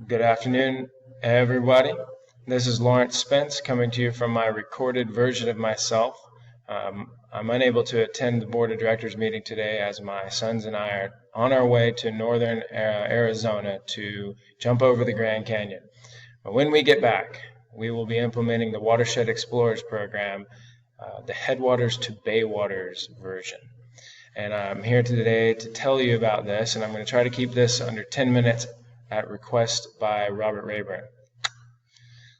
Good afternoon, everybody. This is Lawrence Spence coming to you from my recorded version of myself. I'm unable to attend the Board of Directors meeting today as my sons and I are on our way to northern Arizona to jump over the Grand Canyon. But when we get back, we will be implementing the Watershed Explorers program, the Headwaters to Baywaters version. And I'm here today to tell you about this, and I'm going to try to keep this under 10 minutes at request by Robert Rayburn.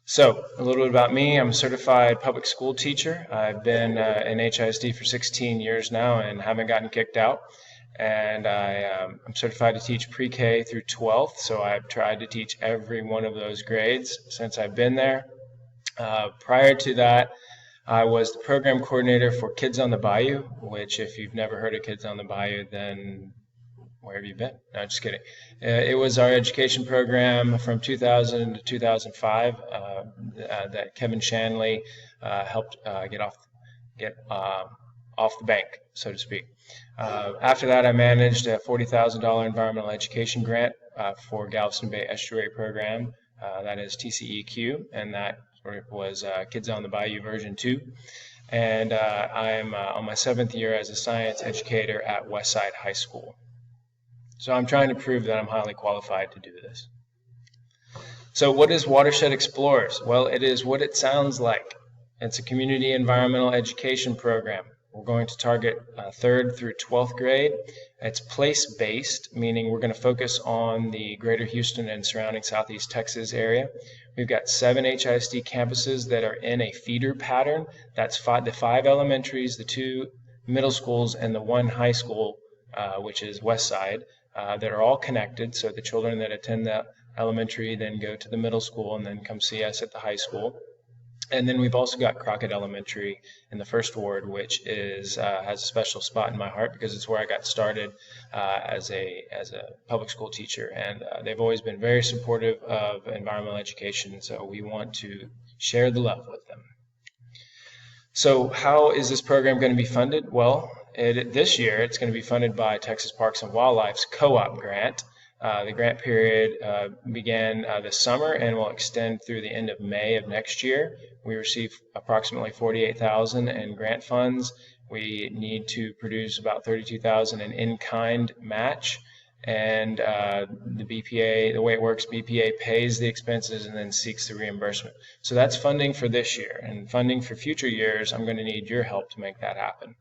So, a little bit about me. I'm a certified public school teacher. I've been in HISD for 16 years now and haven't gotten kicked out. And I'm certified to teach pre-K through 12th, so I've tried to teach every one of those grades since I've been there. Prior to that, I was the program coordinator for Kids on the Bayou, which if you've never heard of Kids on the Bayou, then where have you been? No, just kidding. It was our education program from 2000 to 2005 that Kevin Shanley helped get off the bank, so to speak. After that, I managed a $40,000 environmental education grant for Galveston Bay Estuary Program, that is TCEQ, and that was Kids on the Bayou version 2. And I'm on my 7th year as a science educator at Westside High School. So I'm trying to prove that I'm highly qualified to do this. So what is Watershed Explorers? Well, it is what it sounds like. It's a community environmental education program. We're going to target 3rd through 12th grade. It's place-based, meaning we're going to focus on the greater Houston and surrounding Southeast Texas area. We've got 7 HISD campuses that are in a feeder pattern. That's the 5 elementaries, the 2 middle schools, and the 1 high school, which is Westside, that are all connected. So the children that attend the elementary then go to the middle school and then come see us at the high school. And then we've also got Crockett Elementary in the 1st Ward, which has a special spot in my heart because it's where I got started as a public school teacher. And they've always been very supportive of environmental education, so we want to share the love with them. So how is this program going to be funded? Well, this year it's going to be funded by Texas Parks and Wildlife's co-op grant. The grant period began this summer and will extend through the end of May of next year. We receive approximately $48,000 in grant funds. We need to produce about $32,000 in-kind match. And the BPA, the way it works, BPA pays the expenses and then seeks the reimbursement. So that's funding for this year. And funding for future years, I'm going to need your help to make that happen.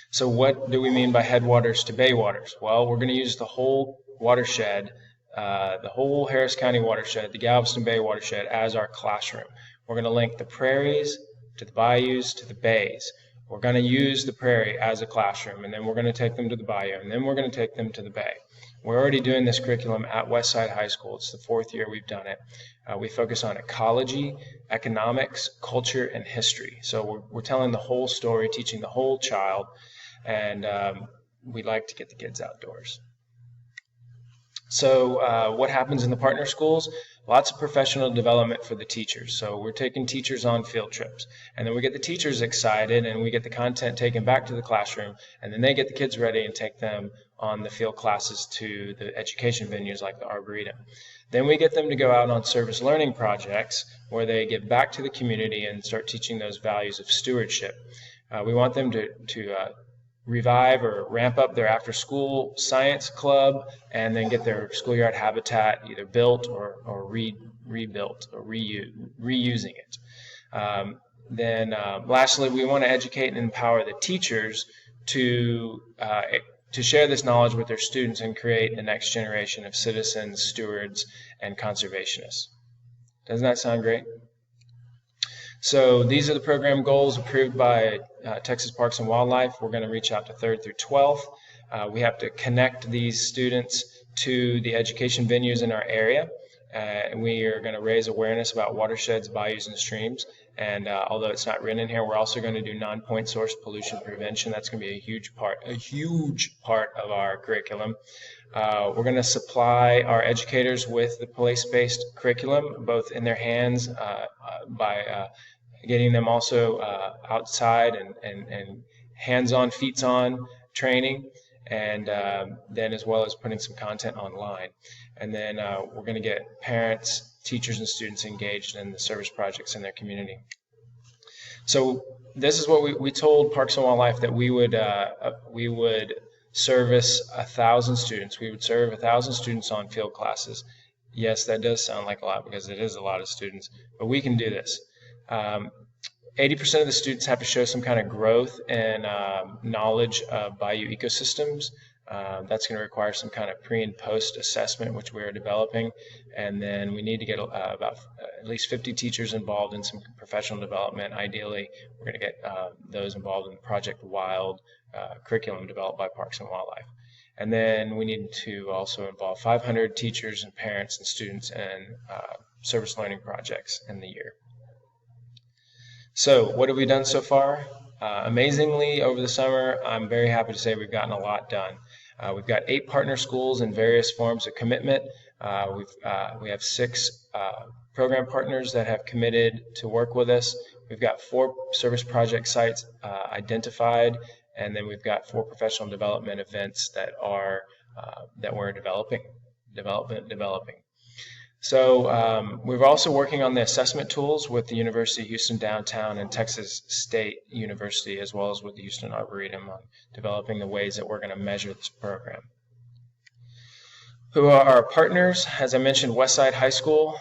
So what do we mean by headwaters to baywaters? Well, we're going to use the whole watershed, the whole Harris County watershed, the Galveston Bay watershed as our classroom. We're going to link the prairies to the bayous to the bays. We're going to use the prairie as a classroom, and then we're going to take them to the bayou, and then we're going to take them to the bay. We're already doing this curriculum at Westside High School. It's the 4th year we've done it. We focus on ecology, economics, culture, and history. So we're telling the whole story, teaching the whole child, and we like to get the kids outdoors. So what happens in the partner schools? Lots of professional development for the teachers. So we're taking teachers on field trips, and then we get the teachers excited, and we get the content taken back to the classroom, and then they get the kids ready and take them on the field classes to the education venues like the Arboretum. Then we get them to go out on service learning projects where they give back to the community and start teaching those values of stewardship. We want them to revive or ramp up their after-school science club and then get their schoolyard habitat either built or rebuilt or reusing it. Then lastly, we want to educate and empower the teachers to share this knowledge with their students and create the next generation of citizens, stewards, and conservationists. Doesn't that sound great? So these are the program goals approved by Texas Parks and Wildlife. We're going to reach out to 3rd through 12th. We have to connect these students to the education venues in our area. And we are going to raise awareness about watersheds, bayous, and streams. And although it's not written in here, we're also going to do non-point source pollution prevention. That's going to be a huge part of our curriculum. We're going to supply our educators with the place-based curriculum, both in their hands by getting them also outside and hands-on, feet-on training, and then as well as putting some content online. and then we're going to get parents, teachers, and students engaged in the service projects in their community. So this is what we told Parks and Wildlife, that we would service 1,000 students. We would serve 1,000 students on field classes. Yes, that does sound like a lot because it is a lot of students, but we can do this. 80% of the students have to show some kind of growth and knowledge of bayou ecosystems. That's going to require some kind of pre and post assessment, which we are developing. And then we need to get about at least 50 teachers involved in some professional development. Ideally, we're going to get those involved in Project Wild curriculum developed by Parks and Wildlife. And then we need to also involve 500 teachers and parents and students in service learning projects in the year. So what have we done so far? Amazingly, over the summer, I'm very happy to say we've gotten a lot done. We've got 8 partner schools in various forms of commitment. We have 6 program partners that have committed to work with us. We've got 4 service project sites identified, and then we've got 4 professional development events that we're developing. So we're also working on the assessment tools with the University of Houston Downtown and Texas State University, as well as with the Houston Arboretum, on developing the ways that we're going to measure this program. Who are our partners? As I mentioned, Westside High School,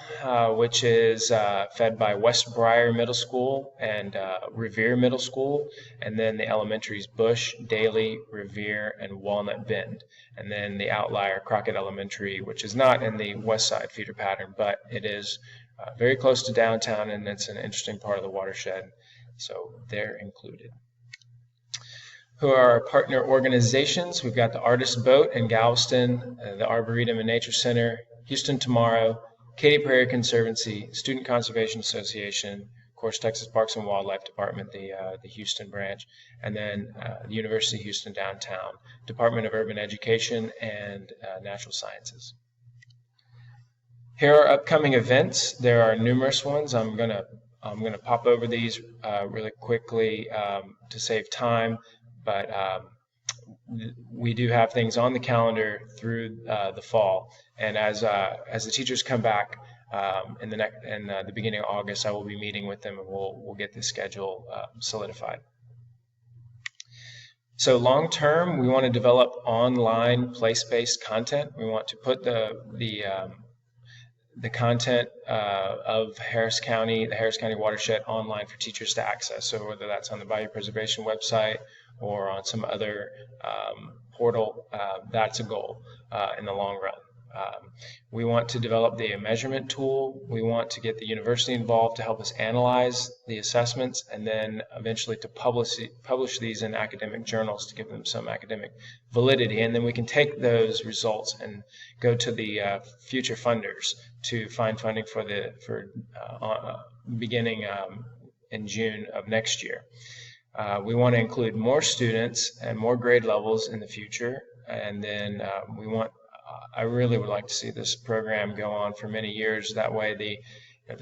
which is fed by West Briar Middle School and Revere Middle School, and then the elementaries Bush, Daly, Revere, and Walnut Bend. And then the outlier, Crockett Elementary, which is not in the Westside feeder pattern, but it is very close to downtown, and it's an interesting part of the watershed, so they're included. Who are our partner organizations? We've got the Artist Boat in Galveston, the Arboretum and Nature Center, Houston Tomorrow, Katy Prairie Conservancy, Student Conservation Association, of course, Texas Parks and Wildlife Department, the Houston branch, and then the University of Houston Downtown, Department of Urban Education, and Natural Sciences. Here are upcoming events. There are numerous ones. I'm gonna pop over these really quickly to save time. But we do have things on the calendar through the fall, and as the teachers come back in the beginning of August, I will be meeting with them, and we'll get the schedule solidified. So long term, we want to develop online place-based content. We want to put the content of Harris County, the Harris County Watershed, online for teachers to access. So whether that's on the Bayou Preservation website or on some other portal, that's a goal in the long run. We want to develop the measurement tool. We want to get the university involved to help us analyze the assessments, and then eventually to publish these in academic journals to give them some academic validity. And then we can take those results and go to the future funders to find funding for beginning in June of next year. We want to include more students and more grade levels in the future, and then I really would like to see this program go on for many years. That way the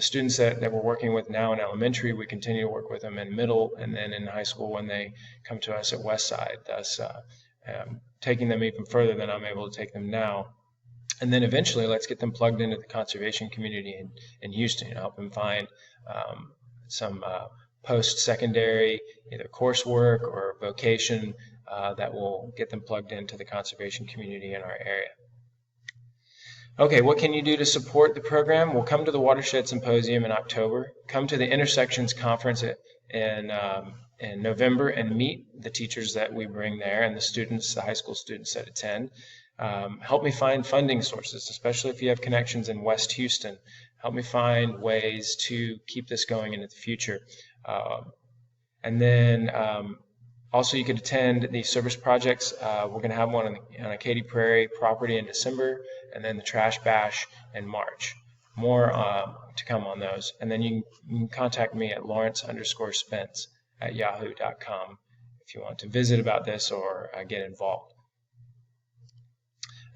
students that we're working with now in elementary, we continue to work with them in middle and then in high school when they come to us at Westside, thus taking them even further than I'm able to take them now. And then eventually let's get them plugged into the conservation community in Houston, help them find some post-secondary either coursework or vocation that will get them plugged into the conservation community in our area. Okay, what can you do to support the program? Well, come to the Watershed Symposium in October. Come to the Intersections Conference in November and meet the teachers that we bring there and the students, the high school students that attend. Help me find funding sources, especially if you have connections in West Houston. Help me find ways to keep this going into the future. And then also you could attend the service projects. We're going to have one on a Katy Prairie property in December, and then the Trash Bash in March. More to come on those. And then you can contact me at lawrence_spence@yahoo.com if you want to visit about this or get involved.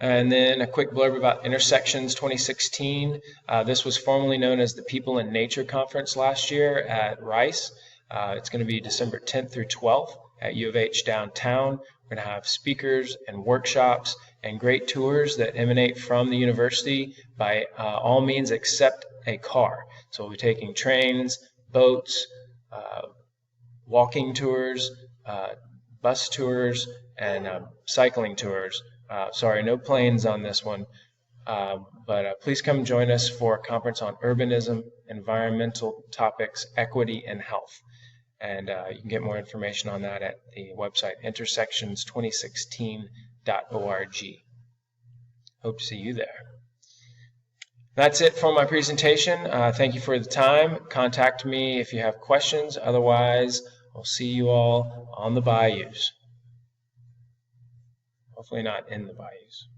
And then a quick blurb about Intersections 2016. This was formerly known as the People in Nature Conference last year at Rice. It's going to be December 10th through 12th at U of H downtown. We're going to have speakers and workshops and great tours that emanate from the university by all means except a car. So we'll be taking trains, boats, walking tours, bus tours, and cycling tours. Sorry, no planes on this one. But please come join us for a conference on urbanism, environmental topics, equity, and health. And you can get more information on that at the website intersections2016.org. Hope to see you there. That's it for my presentation. Thank you for the time. Contact me if you have questions. Otherwise, I'll see you all on the bayous. Hopefully not in the bayous.